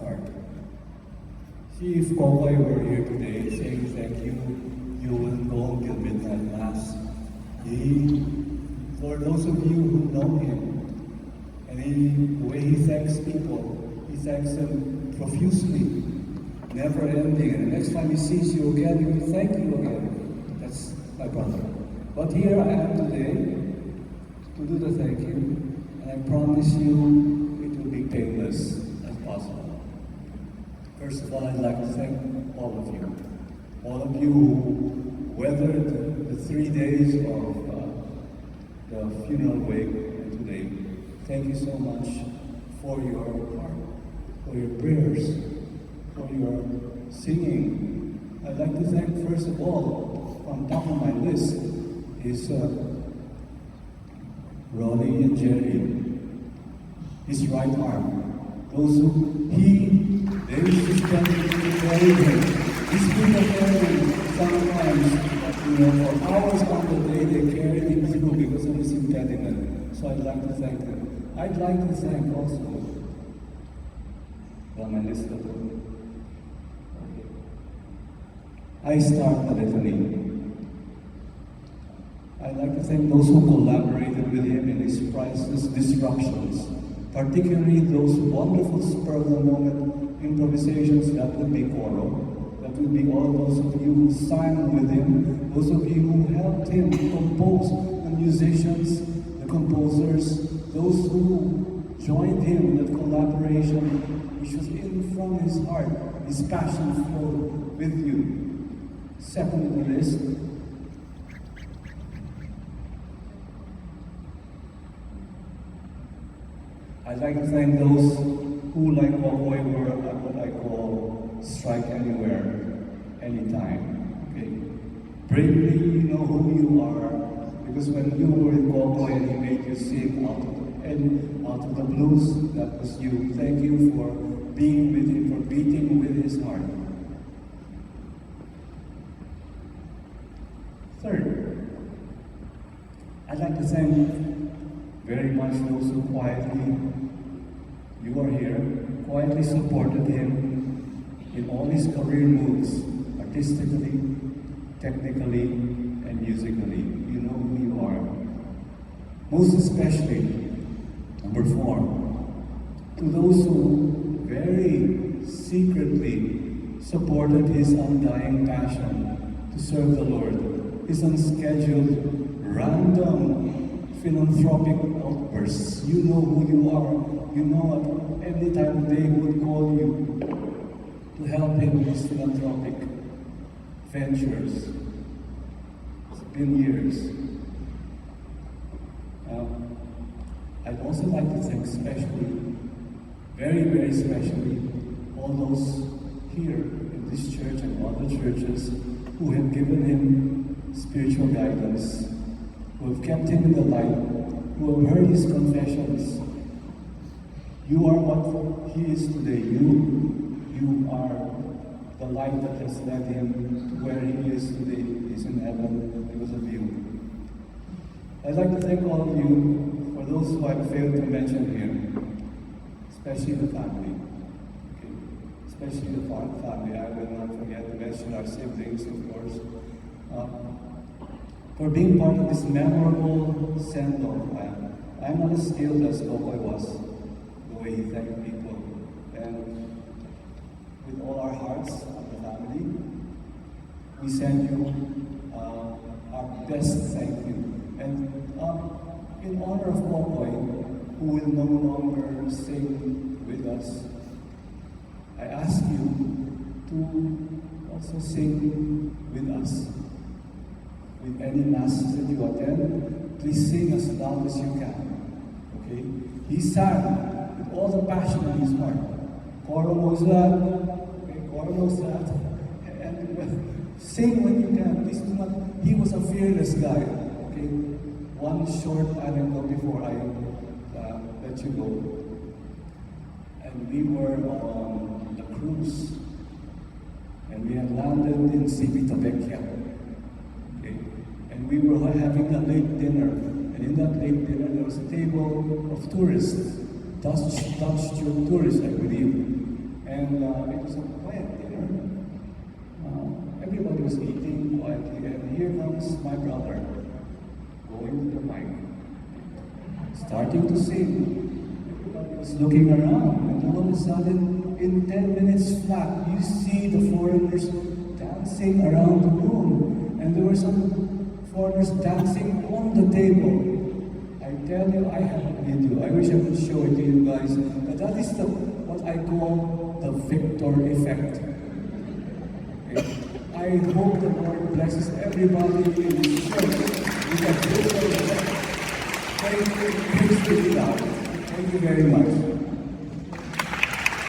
heart. See, if COCOY were here today saying thank you, you will go till midnight mass. For those of you who know him, and the way he thanks people, he thanks them profusely, never ending. And the next time he sees you again, he will thank you again. That's my brother. But here I am today to do the thank you, and I promise you it will be painless as possible. First of all, I'd like to thank all of you. All of you who weathered the 3 days of the funeral wake and today. Thank you so much for your heart, for your prayers, for your singing. I'd like to thank, first of all, on top of my list, is Ronnie and Jerry, his right arm. Those who they used to spend carry him. These people carry sometimes, for hours on the day they carry him through because of his impediment. So I'd like to thank them. I'd like to thank also, my list of them. I start the litany. I'd like to thank those who collaborated with him in his priceless disruptions, particularly those wonderful spur-of-the-moment improvisations. That would be Coro. That would be all those of you who sang with him, those of you who helped him compose, the musicians, the composers, those who joined him in that collaboration, which was in from his heart, his passion flowed with you. Second on the list, I'd like to thank those who, like COCOY, were at what I call strike anywhere, anytime. Okay? Bravely, you know who you are, because when you were in COCOY and he made you sing out of the blues, that was you. Thank you for being with him, for beating with his heart. Third, I'd like to thank very much those who quietly, you are here, quietly supported him in all his career moves, artistically, technically, and musically. You know who you are. Most especially, number 4, to those who very secretly supported his undying passion to serve the Lord, his unscheduled, random, philanthropic outbursts. You know who you are. You know at any time of day he would call you to help him in his philanthropic ventures. It's been years. I'd also like to thank especially, very, very especially, all those here in this church and other churches who have given him spiritual guidance, who have kept him in the light, who have heard his confessions. You are what he is today. You are the light that has led him to where he is today. He's in heaven because of you. I'd like to thank all of you for those who I failed to mention here, especially the family. Okay. Especially the family. I will not forget to mention our siblings, of course. For being part of this memorable send-off. I'm not as skilled as COCOY was, the way he thanked people. And with all our hearts of the family, we send you our best thank you. And in honor of COCOY, who will no longer sing with us, I ask you to also sing with us. With any masses that you attend, please sing as loud as you can. Okay? He sang with all the passion in his heart. Coro knows that. Okay? Coro knows that. And sing when you can. Please do not. He was a fearless guy. Okay? One short anecdote before I let you go. And we were on a cruise, and we had landed in Civitavecchia. Okay? And we were having a late dinner, and in that late dinner there was a table of tourists, Dutch tourists, I believe. And And it was a quiet dinner. Everybody was eating quietly, and here comes my brother, going to the mic, starting to sing. Everybody was looking around, and all of a sudden, in 10 minutes flat, you see the foreigners dancing around the room, and there were some foreigners dancing on the table. I tell you, I have a video. I wish I could show it to you guys. But that is what I call the victor effect. Okay? I hope the Lord blesses everybody in this church with a victor effect. Thank you. Thank you very much.